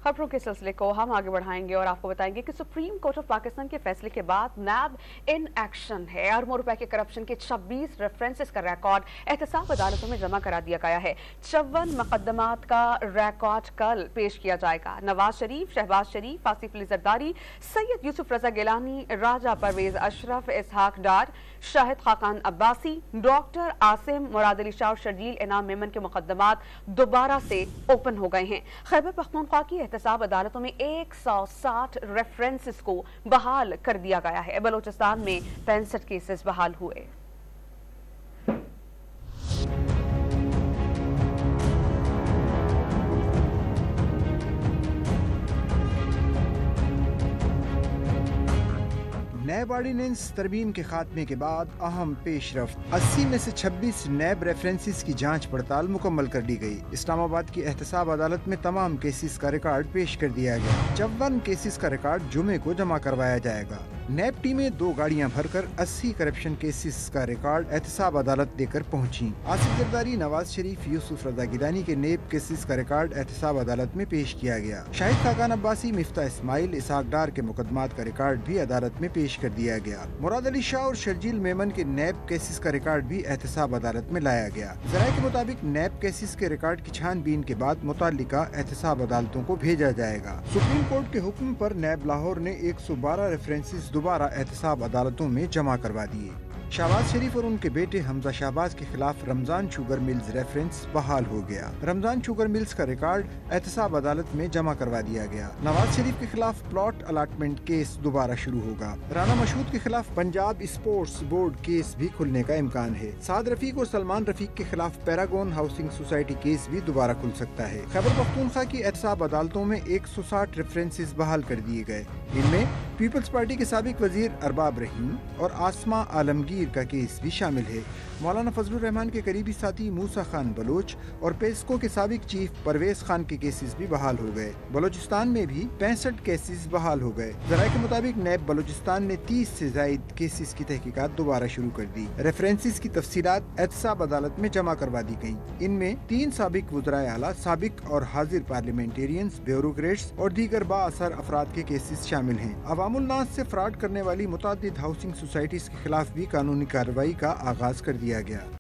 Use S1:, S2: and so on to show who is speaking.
S1: खबरों के सिलसिले को हम आगे बढ़ाएंगे और आपको बताएंगे कि सुप्रीम कोर्ट ऑफ पाकिस्तान के फैसले के बाद नैब इन एक्शन है। अरबों रुपए के करप्शन के 26 रेफरेंसेस का रिकॉर्ड एहतसाब अदालतों में जमा करा दिया गया है। 54 मुकदमात का रिकॉर्ड कल पेश किया जाएगा। नवाज शरीफ, शहबाज शरीफ, आसिफ अली जरदारी, सैयद यूसुफ रजा गिलानी, राजा परवेज अशरफ, इसहाक डार, शाहिद खाकान अब्बासी, डॉक्टर आसिम, मुराद अली शाह और शर्जील इनाम मेमन के मुकदमात दोबारा से ओपन हो गए हैं। खैबर पख्तूनख्वा की एहतसाब अदालतों में 160 रेफरेंसेस को बहाल कर दिया गया है। बलोचिस्तान में 65 केसेस बहाल हुए।
S2: नैब ऑर्डिनेंस तरमीम के खात्मे के बाद अहम पेशरफ्त 80 में से 26 नैब रेफरेंसेस की जांच पड़ताल मुकम्मल कर ली गई। इस्लामाबाद की एहतसाब अदालत में तमाम केसेस का रिकॉर्ड पेश कर दिया गया। 54 केसेस का रिकॉर्ड जुमे को जमा करवाया जाएगा। नैब टीमें 2 गाड़ियां भरकर 80 करप्शन केसेस का रिकॉर्ड एहतसाब अदालत देकर पहुंची। आसिफ जरदारी, नवाज शरीफ, यूसुफ रजा गिलानी के नैब केसेस का रिकॉर्ड एहतसाब अदालत में पेश किया गया। शाहिद खाकान अब्बासी, मिफ्ता इस्माइल, इसहाक डार के मुकदमात का रिकॉर्ड भी अदालत में पेश कर दिया गया। मुराद अली शाह और शर्जील मेमन के नैब केसेस का रिकॉर्ड भी एहतसाब अदालत में लाया गया। ज़राए के मुताबिक नैब केसेस के रिकॉर्ड की छानबीन के बाद मुताल्लिका एहतसाब अदालतों को भेजा जाएगा। सुप्रीम कोर्ट के हुक्म पर नैब लाहौर ने 112 रेफरेंसेस दोबारा एहतसाब अदालतों में जमा करवा दिए। शहबाज शरीफ और उनके बेटे हमजा शहबाज के खिलाफ रमजान शुगर मिल्स रेफरेंस बहाल हो गया। रमजान शुगर मिल्स का रिकॉर्ड एहतसाब अदालत में जमा करवा दिया गया। नवाज शरीफ के खिलाफ प्लॉट अलाटमेंट केस दोबारा शुरू होगा। राना मशहूद के खिलाफ पंजाब स्पोर्ट्स बोर्ड केस भी खुलने का इम्कान है। साद रफीक और सलमान रफीक के खिलाफ पैरागॉन हाउसिंग सोसाइटी केस भी दोबारा खुल सकता है। खैबर पख्तूनख्वा की एहतसाब अदालतों में 160 रेफरेंसेस बहाल कर दिए गए। इनमें पीपल्स पार्टी के साबिक वजीर अरबाब रहीम और आसमा आलमगीर का केस भी शामिल है। मौलाना फजलुर रहमान के करीबी साथी मूसा खान बलोच और पेस्को के साबिक चीफ परवेज खान के केसेस भी बहाल हो गए। बलोचिस्तान में भी 65 केसेस बहाल हो गए। ज़राए के मुताबिक नैब बलोचिस्तान ने 30 से ज्यादा केसेस की तहकीकात दोबारा शुरू कर दी। रेफरेंसेस की तफसीलात एहतसाब अदालत में जमा करवा दी गयी। इनमें 3 साबिक वज़राए आला, साबिक और हाजिर पार्लियामेंटेरियंस, ब्यूरोक्रेट्स और दीगर बाअसर अफराद के केसेस शामिल हैं। अवामुल नास से फ्रॉड करने वाली मुतअद्दिद हाउसिंग सोसाइटीज के खिलाफ भी कानूनी कार्रवाई का आगाज कर दिया गया।